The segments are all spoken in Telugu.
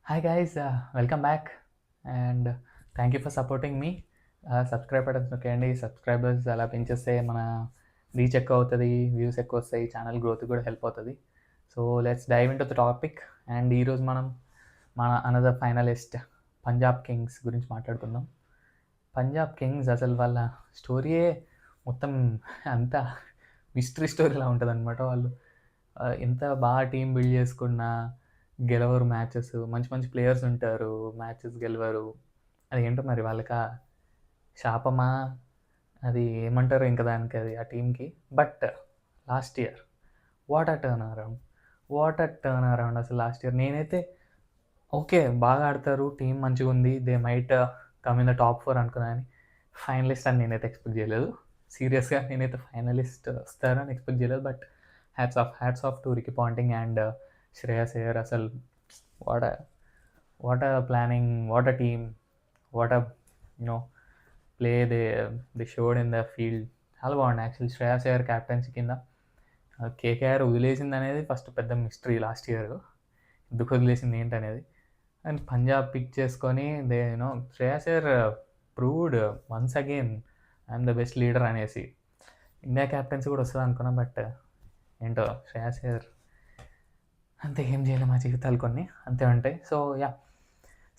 Hi guys, welcome back and thank you for supporting me. Subscribe button నొక్కండి. సబ్స్క్రైబర్స్ అలా పెంచేస్తే మన రీచ్ ఎక్కువ అవుతుంది, వ్యూస్ ఎక్కువ వస్తాయి, ఛానల్ గ్రోత్ కూడా హెల్ప్ అవుతుంది. So let's dive in to the topic. And ఈరోజు మనం మన అనదర్ ఫైనలిస్ట్ పంజాబ్ కింగ్స్ గురించి మాట్లాడుకుందాం. పంజాబ్ కింగ్స్ అసలు వాళ్ళ స్టోరీయే మొత్తం అంతా మిస్టరీ స్టోరీలా ఉంటుంది అనమాట. వాళ్ళు ఎంత బాగా టీం బిల్డ్ చేసుకున్నా గెలవరు మ్యాచెస్. మంచి మంచి ప్లేయర్స్ ఉంటారు, మ్యాచెస్ గెలవరు. అది ఏంటో మరి వాళ్ళకా శాపమా, అది ఏమంటారు ఇంకా దానికి, అది ఆ టీంకి. But last year what a turn around, what a turn around అసలు లాస్ట్ ఇయర్. నేనైతే ఓకే బాగా ఆడతారు, టీం మంచిగా ఉంది, they might come in the top 4 అనుకున్నాను. ఫైనలిస్ట్ అని నేనైతే ఎక్స్పెక్ట్ చేయలేదు. సీరియస్గా నేనైతే ఫైనలిస్ట్ వస్తారని ఎక్స్పెక్ట్ చేయలేదు. But hats off to Ricky Ponting and Shreyas Iyer. అసలు what a planning, what a team, what a you know play they showed in the field. చాలా బాగుంది యాక్చువల్లీ. శ్రేయస్ అయ్యర్ క్యాప్టెన్సీ కింద కేకేఆర్ వదిలేసింది అనేది ఫస్ట్ పెద్ద మిస్టరీ లాస్ట్ ఇయర్. ఎందుకు వదిలేసింది ఏంటనేది. అండ్ పంజాబ్ పిక్ చేసుకొని they Shreyas Iyer proved once again I'm the best leader అనేసి. ఇండియా క్యాప్టెన్సీ కూడా వస్తుంది అనుకున్నా, బట్ ఏంటో శ్రేయస్ అయ్యర్ అంతే, ఏం చేయలేము మా జీవితాలు కొన్ని అంతే ఉంటాయి. So yeah,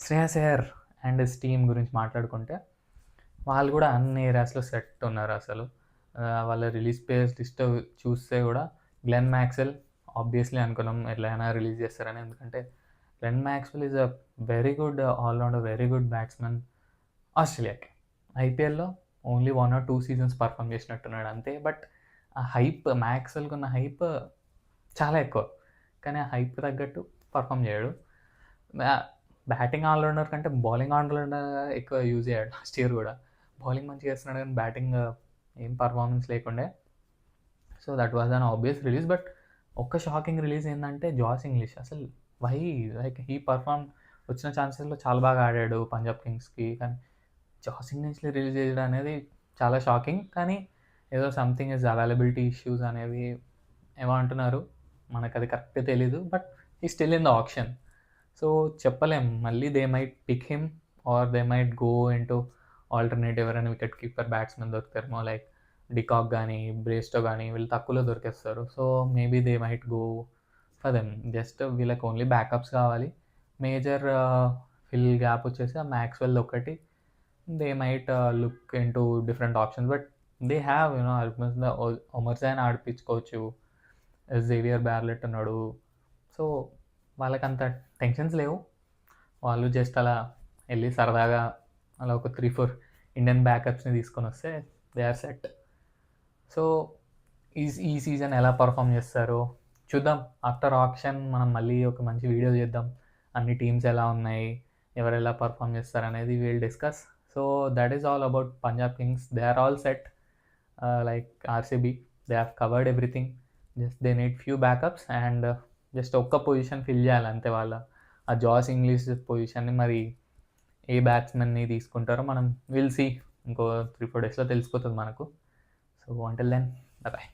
Shreyas Iyer and his team గురించి మాట్లాడుకుంటే వాళ్ళు కూడా అన్ని ఏరియాస్లో సెట్ ఉన్నారు అసలు. వాళ్ళ రిలీజ్ ప్లేయర్స్ లిస్ట్ చూస్తే కూడా గ్లెన్ మ్యాక్స్వెల్ ఆబ్వియస్లీ అనుకున్నాం ఎట్లయినా రిలీజ్ చేస్తారని. ఎందుకంటే Glenn Maxwell is a very good all-rounder, very good batsmen. ఆస్ట్రేలియాకి ఐపీఎల్లో ఓన్లీ 1 or 2 సీజన్స్ పర్ఫామ్ చేసినట్టున్నాడు అంతే. బట్ ఆ హైప్, మ్యాక్స్వెల్కి ఉన్న హైప్ చాలా ఎక్కువ, కానీ ఆ హైప్ తగ్గట్టు పర్ఫామ్ చేయడు. బ్యాటింగ్ ఆల్రౌండర్ కంటే బౌలింగ్ ఆల్రౌండర్ ఎక్కువ యూజ్ అయ్యాడు లాస్ట్ ఇయర్ కూడా. బౌలింగ్ మంచిగా చేస్తున్నాడు కానీ బ్యాటింగ్ ఏం పర్ఫార్మెన్స్ లేకుండే. So that was an obvious release. But ఒక్క షాకింగ్ రిలీజ్ ఏంటంటే జాస్ ఇంగ్లీష్. అసలు వై లైక్ హీ పర్ఫామ్, వచ్చిన ఛాన్సెస్లో చాలా బాగా ఆడాడు పంజాబ్ కింగ్స్కి, కానీ జాస్ ఇంగ్లీష్ని రిలీజ్ చేయడం అనేది చాలా షాకింగ్. కానీ ఏదో సంథింగ్ ఇస్ అవైలబిలిటీ ఇష్యూస్ అనేవి ఏమో అంటున్నారు, మనకు అది కరెక్ట్గా తెలీదు. బట్ ఈ still in the option. So చెప్పలేం, మళ్ళీ they might pick him or they might go into alternative ఎవరైనా వికెట్ కీపర్ బ్యాట్స్మెన్ దొరుకుతారేమో, లైక్ డికాక్ కానీ బ్రేస్టో కానీ వీళ్ళు తక్కువలో దొరికేస్తారు. So maybe they might go for them. Just వీళ్ళకి ఓన్లీ బ్యాకప్స్ కావాలి. మేజర్ ఫిల్ గ్యాప్ వచ్చేసి ఆ మ్యాక్స్వెల్ ఒకటి. They might look in to different options. But they have almost the Omarzai ఆడిపించుకోవచ్చు, జేవియర్ బ్యార్లెట్ ఉన్నాడు. సో వాళ్ళకంత టెన్షన్స్ లేవు. వాళ్ళు జస్ట్ అలా వెళ్ళి సరదాగా అలా ఒక 3-4 ఇండియన్ బ్యాకప్స్ని తీసుకొని వస్తే దే ఆర్ సెట్. సో ఈ సీజన్ ఎలా పర్ఫామ్ చేస్తారో చూద్దాం. ఆఫ్టర్ ఆప్షన్ మనం మళ్ళీ ఒక మంచి వీడియో చేద్దాం. అన్ని టీమ్స్ ఎలా ఉన్నాయి, ఎవరు ఎలా పర్ఫామ్ చేస్తారు అనేది we'll discuss. So that is all about Punjab Kings. They are all set like RCB. They have covered everything. Just they need few backups and just ఒక్క పొజిషన్ ఫిల్ చేయాలి అంతే. వాళ్ళ ఆ జాస్ ఇంగ్లీష్ పొజిషన్ని మరి ఏ బ్యాట్స్మెన్ని తీసుకుంటారో మనం విల్ సీ. ఇంకో 3-4 డేస్లో తెలిసిపోతుంది మనకు. So until then, bye.